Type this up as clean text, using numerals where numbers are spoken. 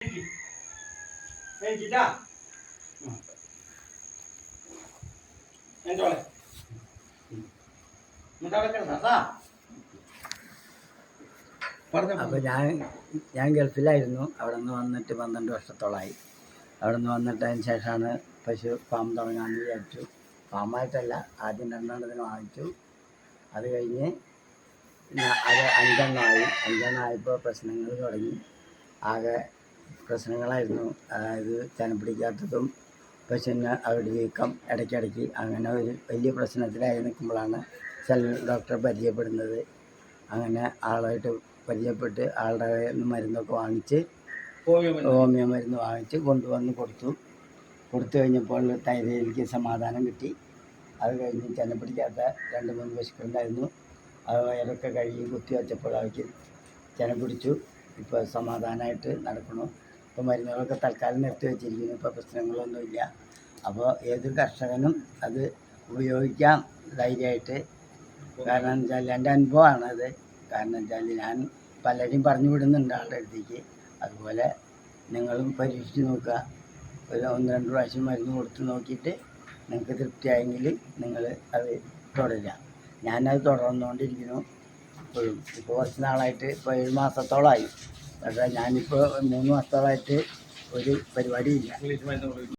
അപ്പോൾ ഞാൻ ഗൾഫിലായിരുന്നു. അവിടെ നിന്ന് വന്നിട്ട് 12 വർഷത്തോളമായി. അവിടെ നിന്ന് വന്നിട്ടതിന് ശേഷമാണ് പശു ഫാം തുടങ്ങാമെന്ന് വിചാരിച്ചു. ഫാമായിട്ടല്ല, ആദ്യം 2 വാങ്ങിച്ചു. അത് കഴിഞ്ഞ് അത് 5 ആയപ്പോൾ പ്രശ്നങ്ങൾ തുടങ്ങി. ആകെ പ്രശ്നങ്ങളായിരുന്നു. അതായത് ചെന പിടിക്കാത്തതും പശുവിന് അവിടെ വീക്കം ഇടയ്ക്കിടയ്ക്ക്, അങ്ങനെ ഒരു വലിയ പ്രശ്നത്തിലായി നിൽക്കുമ്പോഴാണ് ഡോക്ടറെ പരിചയപ്പെടുന്നത്. അങ്ങനെ ആളായിട്ട് പരിചയപ്പെട്ട് ആളുടെ മരുന്നൊക്കെ വാങ്ങിച്ച്, ഹോമിയോ മരുന്ന് വാങ്ങിച്ച് കൊണ്ടുവന്ന് കൊടുത്തു കഴിഞ്ഞപ്പോൾ തൈറോയിഡിലേക്ക് സമാധാനം കിട്ടി. അത് കഴിഞ്ഞ് ചെന പിടിക്കാത്ത 2-3 പശുക്കളുണ്ടായിരുന്നു. അത് വയറൊക്കെ കഴുകി കുത്തി വെച്ചപ്പോൾ അവയ്ക്ക് ചെന പിടിച്ചു. ഇപ്പോൾ സമാധാനമായിട്ട് നടക്കുന്നു. ഇപ്പോൾ മരുന്നുകളൊക്കെ തൽക്കാലം നിർത്തി വെച്ചിരിക്കുന്നു. ഇപ്പോൾ പ്രശ്നങ്ങളൊന്നുമില്ല. അപ്പോൾ ഏത് കർഷകനും അത് ഉപയോഗിക്കാം ധൈര്യമായിട്ട്. കാരണം എന്ന് വെച്ചാൽ എൻ്റെ അനുഭവമാണത്. കാരണം വെച്ചാൽ ഞാൻ പലരെയും പറഞ്ഞു വിടുന്നുണ്ട് ആളുടെ അടുത്തേക്ക്. അതുപോലെ നിങ്ങളും പരീക്ഷിച്ച് നോക്കുക. ഒരു 1-2 പ്രാവശ്യം മരുന്ന് കൊടുത്ത് നോക്കിയിട്ട് നിങ്ങൾക്ക് തൃപ്തിയായെങ്കിൽ നിങ്ങൾ അത് തുടരുക. ഞാനത് തുടർന്നുകൊണ്ടിരിക്കുന്നു ഇപ്പോഴും. ഇപ്പോൾ കുറച്ച് നാളായിട്ട്, ഇപ്പോൾ 7 മാസത്തോളമായി. പക്ഷേ ഞാനിപ്പോൾ 3 മാസത്തോളമായിട്ട് ഒരു പരിപാടിയില്ല.